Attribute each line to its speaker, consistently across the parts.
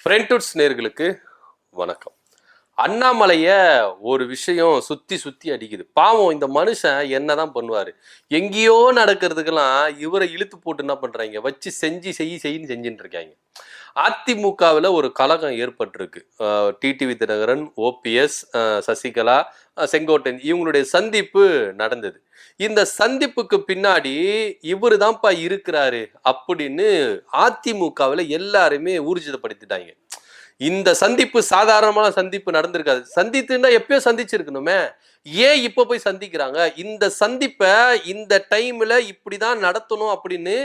Speaker 1: ஃப்ரெண்ட்வுட்ஸ் நேர்களுக்கு வணக்கம். அண்ணாமலைய ஒரு விஷயம் சுத்தி சுத்தி அடிக்குது. பாவம் இந்த மனுஷன் என்னதான் பண்ணுவாரு? எங்கேயோ நடக்கிறதுக்கெல்லாம் இவரை இழுத்து போட்டு என்ன பண்றாங்க, வச்சு செய்யின்னு செஞ்சுட்டு இருக்காங்க. அதிமுகவில் ஒரு கலகம் ஏற்பட்டிருக்கு. டிடிவி தினகரன், ஓபிஎஸ், சசிகலா, செங்கோட்டையன் இவங்களுடைய சந்திப்பு நடந்தது. இந்த சந்திப்புக்கு பின்னாடி இவரு தான்ப்பா இருக்கிறாரு அப்படின்னு அதிமுகவில் எல்லாருமே ஊர்ஜிதப்படுத்திட்டாங்க. இந்த சந்திப்பு சாதாரணமான சந்திப்பு நடந்திருக்காது. சந்தித்துன்னா எப்பயோ சந்திச்சிருக்கணுமே, ஏன் இப்ப போய் சந்திக்கிறாங்க? இந்த சந்திப்பை இந்த டைம்ல இப்படிதான் நடத்தணும் அப்படின்னு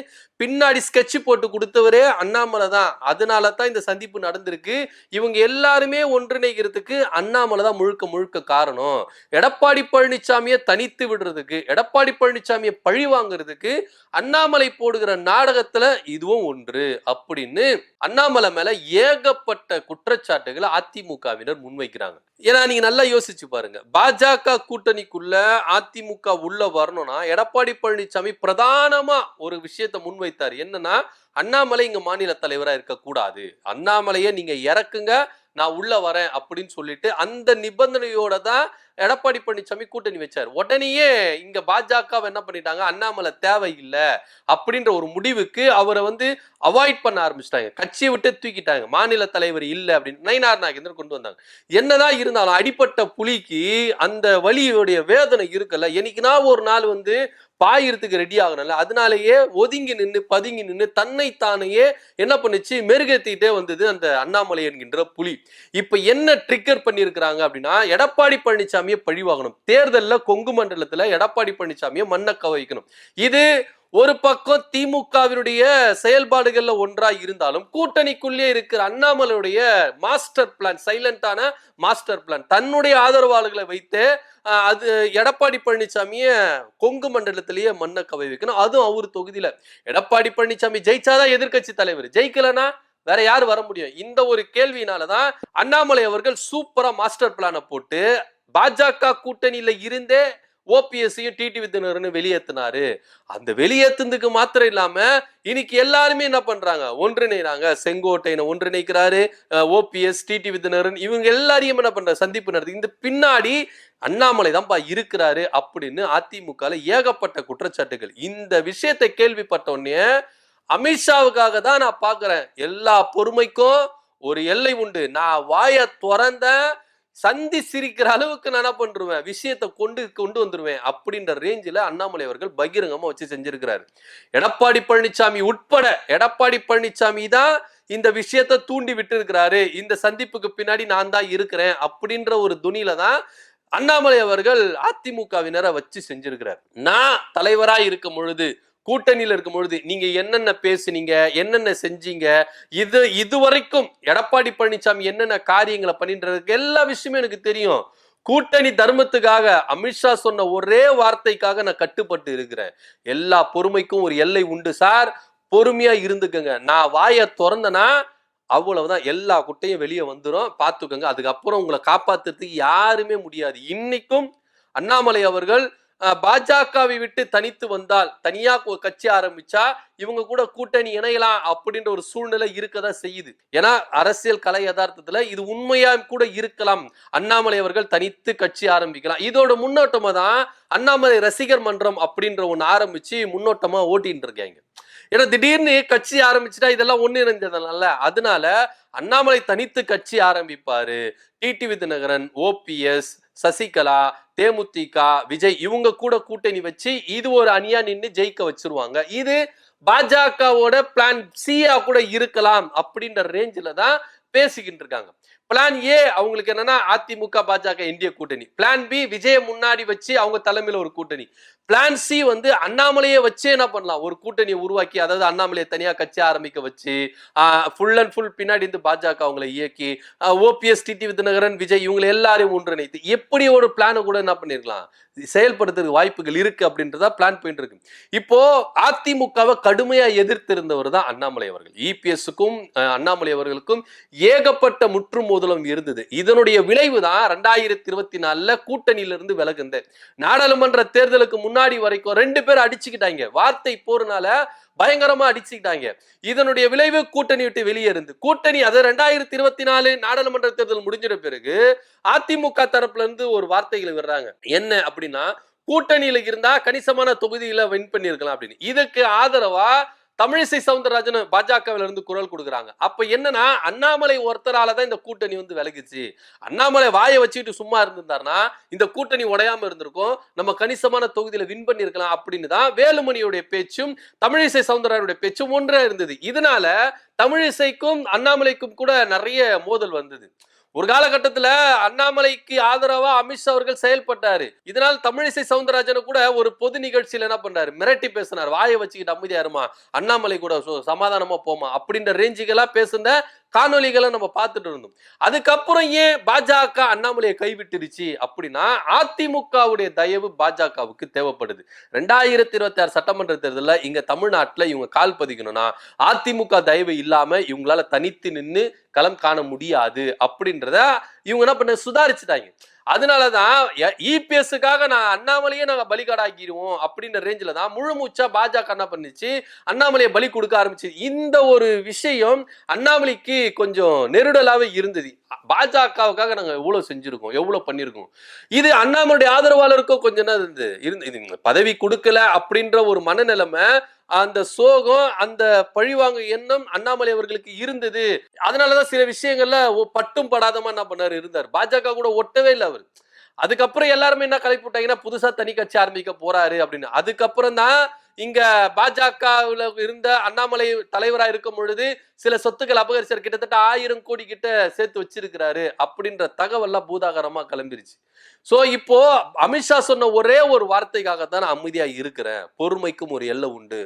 Speaker 1: பின்னாடி ஸ்கெட்ச் போட்டு கொடுத்தவரே அண்ணாமலை தான். அதனால தான் இந்த சந்திப்பு நடந்திருக்கு. இவங்க எல்லாருமே ஒன்றிணைக்கிறதுக்கு அண்ணாமலை தான் முழுக்க முழுக்க காரணம். எடப்பாடி பழனிசாமியை தனித்து விடுறதுக்கு, எடப்பாடி பழனிசாமியை பழி வாங்குறதுக்கு அண்ணாமலை போடுகிற நாடகத்துல இதுவும் ஒன்று அப்படின்னு அண்ணாமலை மேல ஏகப்பட்ட குற்றச்சாட்டுகளை அதிமுகவினர் முன்வைக்கிறாங்க. ஏன்னா நீங்க நல்லா யோசிச்சு பாருங்க, பாஜக கூட்டணிக்குள்ள அதிமுக உள்ள வரணும்னா எடப்பாடி பழனிசாமி பிரதானமா ஒரு விஷயத்தை முன்வைத்தார். என்னன்னா, அண்ணாமலை இங்க மாநில தலைவரா இருக்க கூடாது, அண்ணாமலையை நீங்க இறக்குங்க, நான் உள்ள வரேன் அப்படின்னு சொல்லிட்டு அந்த நிபந்தனையோட தான் எடப்பாடி பழனிசாமி கூட்டணி வச்சார். உடனேயே இங்க பாஜக என்ன பண்ணிட்டாங்க, அண்ணாமலை தேவையில்லை அப்படின்ற ஒரு முடிவுக்கு அவரை அவாய்ட் பண்ண ஆரம்பிச்சிட்டாங்க. கட்சியை விட்டு தூக்கிட்டாங்க. மாநில தலைவர் இல்லை அப்படின்னு நயினார் நாகேந்திரன் கொண்டு வந்தாங்க. என்னதான் இருந்தாலும் அடிப்பட்ட புலிக்கு அந்த வலியுடைய வேதனை இருக்குல்ல. என்னைக்குனா ஒரு நாள் பாயிரத்துக்கு ரெடி ஆகணும்ல. அதனாலேயே ஒதுங்கி நின்று பதுங்கி நின்று தன்னைத்தானையே என்ன பண்ணுச்சு, மெருகேத்திட்டே வந்தது அந்த அண்ணாமலை என்கின்ற புலி. இப்ப என்ன ட்ரிக்கர் பண்ணியிருக்கிறாங்க அப்படின்னா, எடப்பாடி பழனிசாமியை பழிவாகணும். தேர்தலில் கொங்கு மண்டலத்துல எடப்பாடி பழனிசாமியை மண்ணக்க வைக்கணும். இது ஒரு பக்கம் திமுகவினுடைய செயல்பாடுகள்ல ஒன்றா இருந்தாலும் கூட்டணிக்குள்ளே இருக்கிற அண்ணாமலையுடைய மாஸ்டர் பிளான், சைலண்டான மாஸ்டர் பிளான், தன்னுடைய ஆதரவாளர்களை வைத்து அது எடப்பாடி பழனிசாமிய கொங்கு மண்டலத்திலேயே மண்ணை கவை வைக்கணும். அதுவும் அவரு தொகுதியில எடப்பாடி பழனிசாமி ஜெயிச்சாதான் எதிர்கட்சி தலைவர், ஜெயிக்கலனா வேற யாரு வர முடியும்? இந்த ஒரு கேள்வியினாலதான் அண்ணாமலை அவர்கள் சூப்பரா மாஸ்டர் பிளானை போட்டு பாஜக கூட்டணியில இருந்தே ஓபிஎஸ்ஸையும் டிடிவி தினகரனும் வெளியேற்றினாரு. அந்த வெளியேற்றுறதுக்கு மாத்திரம் இல்லாம இன்னைக்கு எல்லாருமே என்ன பண்றாங்க, ஒன்றிணைறாங்க. செங்கோட்டையனை ஒன்றிணைக்கிறாரு, ஓபிஎஸ், டிடிவி தினகரன் இவங்க எல்லாரையும் என்ன பண்ற சந்திப்பு நடத்தி இந்த பின்னாடி அண்ணாமலை தான்ப்பா இருக்கிறாரு அப்படின்னு அதிமுக ஏகப்பட்ட குற்றச்சாட்டுகள். இந்த விஷயத்தை கேள்விப்பட்ட உடனே அமித்ஷாவுக்காக தான் நான் பாக்குறேன், எல்லா பொறுமைக்கும் ஒரு எல்லை உண்டு, நான் வாய திறந்த சந்தி சிரிக்கிற அளவுக்கு நான் என்ன பண்றேன், விஷயத்தை கொண்டு வந்துருவேன் அப்படின்ற ரேஞ்சில் அண்ணாமலை அவர்கள் பகிரங்கமா வச்சு செஞ்சிருக்கிறாரு. எடப்பாடி பழனிசாமி உட்பட எடப்பாடி பழனிசாமி தான் இந்த விஷயத்தை தூண்டி விட்டு இருக்கிறாரு. இந்த சந்திப்புக்கு பின்னாடி நான் தான் இருக்கிறேன் அப்படின்ற ஒரு துணியில தான் அண்ணாமலை அவர்கள் அதிமுகவினரை வச்சு செஞ்சிருக்கிறார். நான் தலைவரா இருக்கும் பொழுது, கூட்டணியில இருக்கும் பொழுது நீங்க என்னென்ன பேசுனீங்க, என்னென்ன செஞ்சீங்க, இதுவரைக்கும் எடப்பாடி பழனிசாமி என்னென்ன காரியங்களை பண்ணின்றதுக்கு எல்லா விஷயமும் எனக்கு தெரியும். கூட்டணி தர்மத்துக்காக அமித்ஷா சொன்ன ஒரே வார்த்தைக்காக நான் கட்டுப்பட்டு இருக்கிறேன். எல்லா பொறுமைக்கும் ஒரு எல்லை உண்டு சார், பொறுமையா இருந்துக்கங்க. நான் வாயை திறந்தனா அவ்வளவுதான், எல்லா குட்டையும் வெளியே வந்துடும், பார்த்துக்கோங்க. அதுக்கப்புறம் உங்களை காப்பாத்துறதுக்கு யாருமே முடியாது. இன்னைக்கும் அண்ணாமலை அவர்கள் பாஜகவை விட்டு தனித்து வந்தால், தனியா கட்சி ஆரம்பிச்சா இவங்க கூட கூட்டணி இணையலாம் அப்படின்ற ஒரு சூழ்நிலை இருக்கதான் செய்யுது. ஏன்னா அரசியல் கலை யதார்த்தத்துல இது உண்மையா கூட இருக்கலாம். அண்ணாமலை அவர்கள் தனித்து கட்சி ஆரம்பிக்கலாம். இதோட முன்னோட்டமா தான் அண்ணாமலை ரசிகர் மன்றம் அப்படின்ற ஒண்ணு ஆரம்பிச்சு முன்னோட்டமா ஓட்டின்னு இருக்காங்க. ஏன்னா திடீர்னு கட்சி ஆரம்பிச்சுட்டா இதெல்லாம் ஒண்ணு இணைஞ்சதுனால, அதனால அண்ணாமலை தனித்து கட்சி ஆரம்பிப்பாரு. டிடிவி தினகரன், ஓபிஎஸ், சசிகலா, தேமுதிக, விஜய் இவங்க கூட கூட்டணி வச்சு இது ஒரு அணியா நின்று ஜெயிக்க வச்சிருவாங்க. இது பாஜகவோட பிளான் சியா கூட இருக்கலாம் அப்படின்ற ரேஞ்சில தான் பேசிக்கிட்டு இருக்காங்க. பிளான் ஏ அவங்களுக்கு என்னன்னா அதிமுக பாஜக இந்திய கூட்டணி, பிளான் பி விஜய முன்னாடி வச்சு அவங்க தலைமையில ஒரு கூட்டணி, பிளான் சி அண்ணாமலையை வச்சு என்ன பண்ணலாம், ஒரு கூட்டணியை உருவாக்கி, அதாவது அண்ணாமலையை தனியா கட்சி ஆரம்பிக்க வச்சு ஃபுல் அண்ட் ஃபுல் பின்னாடி இருந்து பாஜக அவங்களை இயக்கி ஓபிஎஸ், டிடிவி தினகரன், விஜய் இவங்களை எல்லாரையும் ஒன்றிணைத்து எப்படி ஒரு பிளானை கூட என்ன பண்ணிருக்கலாம், செயல்படுத்துறதுக்கு வாய்ப்புகள் இருக்கு அப்படின்றதா பிளான் போயிட்டு இருக்கு. இப்போ அதிமுகவை கடுமையா எதிர்த்திருந்தவர் தான் அண்ணாமலை அவர்கள். இபிஎஸ்க்கும் அண்ணாமலை அவர்களுக்கும் ஏகப்பட்ட முற்றுமோதலும் இருந்தது. இதனுடைய விளைவு தான் 2024 கூட்டணியிலிருந்து விலகுந்த நாடாளுமன்ற தேர்தலுக்கு முன்னாடி வரைக்கும் 2 பேரும் அடிச்சுக்கிட்டாங்க. வார்த்தை போறனால பயங்கரமா அடிச்சுக்கிட்டாங்க. இதனுடைய விளைவு கூட்டணி விட்டு வெளியே இருந்து கூட்டணி அது 2024 நாடாளுமன்ற தேர்தல் முடிஞ்சிட பிறகு அதிமுக தரப்புல இருந்து ஒரு வார்த்தைகளை விடுறாங்க. என்ன அப்படின்னா, கூட்டணியில இருந்தா கணிசமான தொகுதியில வின் பண்ணிருக்கலாம் அப்படின்னு. இதுக்கு ஆதரவா தமிழிசை சவுந்தரராஜன் பாஜகவில இருந்து குரல் கொடுக்குறாங்க. அப்ப என்னன்னா, அண்ணாமலை ஒருத்தராலதான் இந்த கூட்டணி வந்து விலகிச்சு. அண்ணாமலை வாயை வச்சுக்கிட்டு சும்மா இருந்திருந்தாருன்னா இந்த கூட்டணி உடையாம இருந்திருக்கும், நம்ம கணிசமான தொகுதியில வின் பண்ணிருக்கலாம் அப்படின்னு தான் வேலுமணியுடைய பேச்சும் தமிழிசை சவுந்தரராஜனுடைய பேச்சும் ஒன்றா இருந்தது. இதனால தமிழிசைக்கும் அண்ணாமலைக்கும் கூட நிறைய மோதல் வந்தது. ஒரு காலகட்டத்துல அண்ணாமலைக்கு ஆதரவா அமித்ஷா அவர்கள் செயல்பட்டாரு. இதனால் தமிழிசை சவுந்தரராஜன் கூட ஒரு பொது நிகழ்ச்சியில என்ன பண்றாரு, மிரட்டி பேசினார். வாயை வச்சுக்கிட்டு அமைதியா இருமா, அண்ணாமலை கூட சமாதானமா போமா அப்படின்ற ரேஞ்சுகளா பேசுன காணொலிகளை நம்ம பார்த்துட்டு இருந்தோம். அதுக்கப்புறம் ஏன் பாஜக அண்ணாமலையை கைவிட்டுருச்சு அப்படின்னா, அதிமுகவுடைய தயவு பாஜகவுக்கு தேவைப்படுது. 2026 சட்டமன்ற தேர்தலில் இங்க தமிழ்நாட்டில் இவங்க கால் பதிக்கணும்னா அதிமுக தயவு இல்லாம இவங்களால தனித்து நின்று களம் காண முடியாது அப்படின்றத இவங்க என்ன பண்ண சுதாரிச்சுட்டாங்க. அதனாலதான் இபிஎஸ்க்காக நான் அண்ணாமலையே நாங்க பலிகாடாக்கிடுவோம் அப்படின்ற ரேஞ்சில தான் முழு மூச்சா பாஜக என்ன பண்ணிச்சு, அண்ணாமலையை பலி கொடுக்க ஆரம்பிச்சு. இந்த ஒரு விஷயம் அண்ணாமலைக்கு கொஞ்சம் நெருடலாவே இருந்தது. பாஜகவுக்காக நாங்க எவ்வளவு செஞ்சிருக்கோம், எவ்வளவு பண்ணிருக்கோம். இது அண்ணாமலையுடைய ஆதரவாளருக்கும் கொஞ்சம் இருந்து பதவி கொடுக்கல அப்படின்ற ஒரு மனநிலைமை, அந்த சோகம், அந்த பழிவாங்க எண்ணம் அண்ணாமலை அவர்களுக்கு இருந்தது. அதனாலதான் சில விஷயங்கள்ல பட்டும் படாதமா என்ன பண்ணாரு இருந்தார். பாஜக கூட ஒட்டவே இல்லை அவர். அதுக்கப்புறம் எல்லாருமே என்ன கலைப்பு விட்டாங்கன்னா, புதுசா தனி கட்சி ஆரம்பிக்க போறாரு அப்படின்னு. அதுக்கப்புறம் தான் இங்க பாஜகவுல இருந்த அண்ணாமலை தலைவரா இருக்கும் பொழுது சில சொத்துக்கள் அபகரிச்சார், கிட்டத்தட்ட 1000 கோடி கிட்ட சேர்த்து வச்சிருக்கிறாரு அப்படின்ற தகவல்லாம் பூதாகரமா கிளம்பிருச்சு. சோ இப்போ அமித்ஷா சொன்ன ஒரே ஒரு வார்த்தைக்காகத்தான் நான் அமைதியா இருக்கிறேன், பொறுமைக்கும் ஒரு எல்லை உண்டு,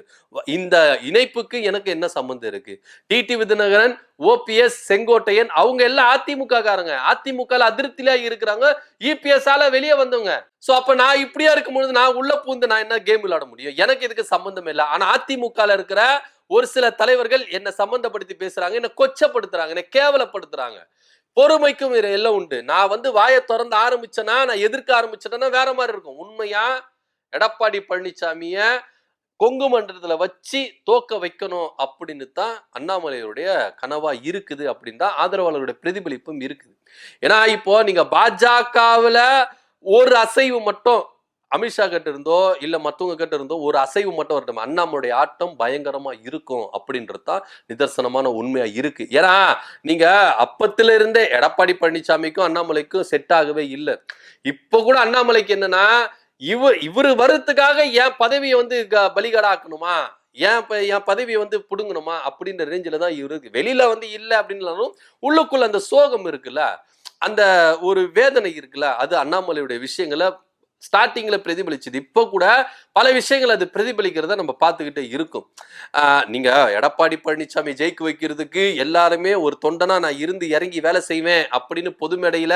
Speaker 1: இந்த இணைப்புக்கு எனக்கு என்ன சம்பந்தம் இருக்கு. டிடி விதிநகரன், ஓபிஎஸ், செங்கோட்டையன் அவங்க எல்லாம் அதிமுக காரங்க, அதிமுக அதிருப்தியா இருக்கிறாங்க, இபிஎஸ் ஆல வெளியே வந்தவங்க. சோ அப்ப நான் இப்படியா இருக்கும் பொழுது நான் உள்ள பூந்து நான் என்ன கேம் விளையாட முடியும், எனக்கு இதுக்கு சம்பந்தம் இல்லை. ஆனா அதிமுக இருக்கிற ஒரு சில தலைவர்கள் என்ன சம்பந்தப்படுத்தி பேசுறாங்க, என்ன கொச்சப்படுத்துறாங்க, என்ன கேவலப்படுத்துறாங்க. பொறுமைக்கும் எல்லாம் உண்டு. நான் வந்து வாயை திறந்து ஆரம்பிச்சேன்னா, நான் எதிர்க்க ஆரம்பிச்சேன்னா வேற மாதிரி இருக்கும். உண்மையா எடப்பாடி பழனிசாமிய கொங்கு மண்டலத்துல வச்சு தோக்க வைக்கணும் அப்படின்னு தான் அண்ணாமலையுடைய கனவா இருக்குது அப்படின்னு தான் ஆதரவாளருடைய பிரதிபலிப்பும் இருக்குது. ஏன்னா இப்போ நீங்க பாஜகவுல ஒரு அசைவு மட்டும் அமித்ஷா கிட்ட இருந்தோ இல்ல மத்தவங்க கிட்ட இருந்தோ ஒரு அசைவு மட்டும் வரட்டும், அண்ணாமலையுடைய ஆட்டம் பயங்கரமா இருக்கும் அப்படின்றதுதான் நிதர்சனமான உண்மையா இருக்கு. ஏன்னா நீங்க அப்பத்துல இருந்தே எடப்பாடி பழனிசாமிக்கும் அண்ணாமலைக்கும் செட் ஆகவே இல்லை. இப்ப கூட அண்ணாமலைக்கு என்னன்னா, இவரு வரதுக்காக என் பதவியை வந்து பலிகடாக்கணுமா, என் பதவியை வந்து புடுங்கணுமா அப்படின்ற ரேஞ்சில தான் இருக்கு. வெளியில வந்து இல்லை அப்படின்னாலும் உள்ளுக்குள்ள அந்த சோகம் இருக்குல்ல, அந்த ஒரு வேதனை இருக்குல்ல, அது அண்ணாமலையுடைய விஷயங்களை ஸ்டார்டிங்ல பிரதிபலிச்சது. இப்போ கூட பல விஷயங்கள் அது பிரதிபலிக்கிறத நம்ம பார்த்துக்கிட்டே இருக்கும். நீங்க எடப்பாடி பழனிசாமி ஜெயிக்க வைக்கிறதுக்கு எல்லாருமே ஒரு தொண்டனா நான் இருந்து இறங்கி வேலை செய்வேன் அப்படின்னு பொது மேடையில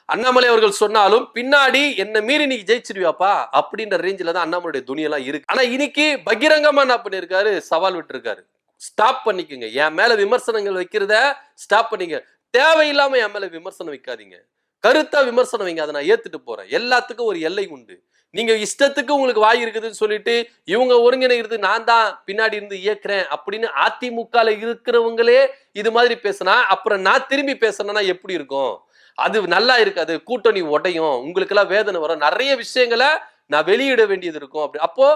Speaker 1: அண்ணாமலை அவர்கள் சொன்னாலும், பின்னாடி என்ன மீறி நீ ஜெயிச்சிருவியாப்பா அப்படின்ற ரேஞ்சில தான் அண்ணாமலையுடைய துணியெல்லாம் இருக்கு. ஆனா இன்னைக்கு பகிரங்கமா என்ன பண்ணிருக்காரு, சவால் விட்டு இருக்காரு. ஸ்டாப் பண்ணிக்கோங்க, என் மேல விமர்சனங்கள் வைக்கிறத ஸ்டாப் பண்ணிக்க, தேவையில்லாம என் மேல விமர்சனம் வைக்காதீங்க, கருத்தா விமர்சனம் வைங்க, அதை நான் ஏத்துட்டு போறேன். எல்லாத்துக்கும் ஒரு எல்லை உண்டு. நீங்க இஷ்டத்துக்கு உங்களுக்கு வாய் இருக்குதுன்னு சொல்லிட்டு இவங்க ஒருங்கிணைகிறது நான் தான் பின்னாடி இருந்து இயக்குறேன் அப்படின்னு அதிமுக இருக்கிறவங்களே இது மாதிரி பேசினா, அப்புறம் நான் திரும்பி பேசணும்னா எப்படி இருக்கும்? அது நல்லா இருக்காது, கூட்டணி உடையும், உங்களுக்கு எல்லாம் வேதனை வரும், நிறைய விஷயங்களை நான் வெளியிட வேண்டியது இருக்கும். அப்படி அப்போ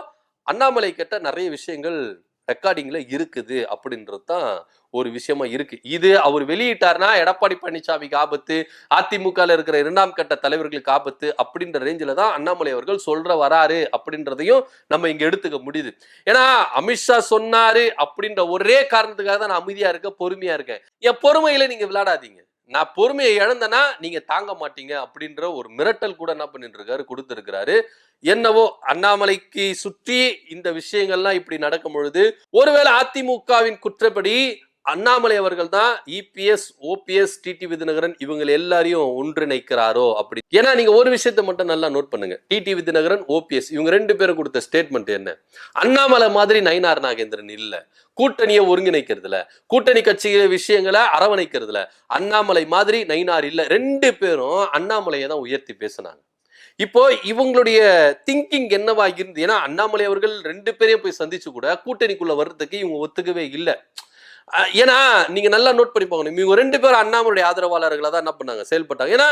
Speaker 1: அண்ணாமலை கிட்ட நிறைய விஷயங்கள் ரெக்கார்டிங்ல இருக்குது அப்படின்றது தான் ஒரு விஷயமா இருக்கு. இது அவர் வெளியிட்டார்னா எடப்பாடி பழனிசாமிக்கு ஆபத்து, அதிமுக இருக்கிற 2ஆம் கட்ட தலைவர்களுக்கு ஆபத்து அப்படின்ற ரேஞ்சில தான் அண்ணாமலை அவர்கள் சொல்ற வராரு அப்படின்றதையும் நம்ம இங்க எடுத்துக்க முடியுது. ஏன்னா அமித்ஷா சொன்னாரு அப்படின்ற ஒரே காரணத்துக்காக தான் நான் அமைதியா இருக்கேன், பொறுமையா இருக்கேன். என் பொறுமையில நீங்க விளையாடாதீங்க, நான் பொறுமையை இழந்தனா நீங்க தாங்க மாட்டீங்க அப்படின்ற ஒரு மிரட்டல் கூட என்ன பண்ணிட்டு இருக்காரு, கொடுத்திருக்கிறாரு. என்னவோ அண்ணாமலைக்கு சுற்றி இந்த விஷயங்கள்லாம் இப்படி நடக்கும் பொழுது ஒருவேளை அதிமுகவின் குற்றப்படி அண்ணாமலை அவர்கள் தான் இபிஎஸ், ஓபிஎஸ், டிடி விதிநகரன் இவங்க எல்லாரையும் ஒன்றிணைக்கிறாரோ அப்படி. ஏன்னா நீங்க ஒரு விஷயத்தை மட்டும் நல்லா நோட் பண்ணுங்க, டிடி விதிநகரன், ஓபிஎஸ் இவங்க 2 பேரும் கொடுத்த ஸ்டேட்மெண்ட் என்ன, அண்ணாமலை மாதிரி நயினார் நாகேந்திரன் இல்ல, கூட்டணியை ஒருங்கிணைக்கிறதுல, கூட்டணி கட்சி விஷயங்களை அரவணைக்கிறதுல அண்ணாமலை மாதிரி நயினார் இல்ல. 2 பேரும் அண்ணாமலையை தான் உயர்த்தி பேசினாங்க. இப்போ இவங்களுடைய திங்கிங் என்னவா இருந்து, ஏன்னா அண்ணாமலை அவர்கள் 2 பேரையும் போய் சந்திச்சு கூட கூட்டணிக்குள்ள வர்றதுக்கு இவங்க ஒத்துக்கவே இல்லை. ஏன்னா நீங்க நல்லா நோட் பண்ணி போகணும், இவங்க 2 பேரும் அண்ணாமலையுடைய ஆதரவாளர்களா தான் என்ன பண்ணாங்க, செயல்பட்டாங்க. ஏன்னா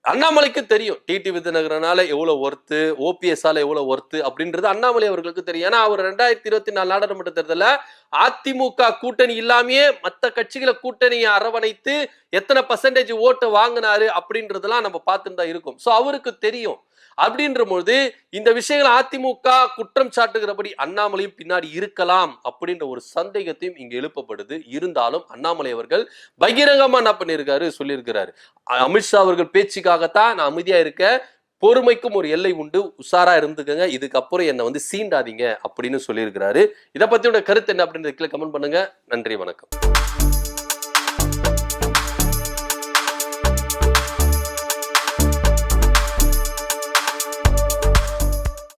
Speaker 1: அண்ணாமலைக்கு தெரியும் டிடி விதிநகரனால எவ்வளவு ஒர்த்து, ஓபிஎஸ் ஆல எவ்வளவு ஒர்த்து அப்படின்றது அண்ணாமலை அவர்களுக்கு தெரியும். ஏன்னா அவர் 2024 நாடாளுமன்ற தேர்தலில் அதிமுக கூட்டணி இல்லாமையே மற்ற கட்சிகளை கூட்டணியை அரவணைத்து எத்தனை பர்சன்டேஜ் ஓட்டு வாங்கினாரு அப்படின்றதெல்லாம் நம்ம பார்த்துட்டு தான் இருக்கும். ஸோ அவருக்கு தெரியும். அப்படின்ற போது இந்த விஷயங்கள் அதிமுக குற்றம் சாட்டுகிறபடி அண்ணாமலையும் பின்னாடி இருக்கலாம் அப்படின்ற ஒரு சந்தேகத்தையும் இங்க எழுப்பப்படுது. இருந்தாலும் அண்ணாமலை அவர்கள் பகிரங்கமா என்ன பண்ணியிருக்காரு, சொல்லியிருக்கிறாரு, அமித்ஷா அவர்கள் பேச்சுக்காகத்தான் நான் அமைதியா இருக்க, பொறுமைக்கும் ஒரு எல்லை உண்டு, உஷாரா இருந்துக்கங்க, இதுக்கப்புறம் என்னை சீண்டாதீங்க அப்படின்னு சொல்லியிருக்கிறாரு. இதை பத்தியோட கருத்து என்ன அப்படின்றதுல கமெண்ட் பண்ணுங்க. நன்றி, வணக்கம்.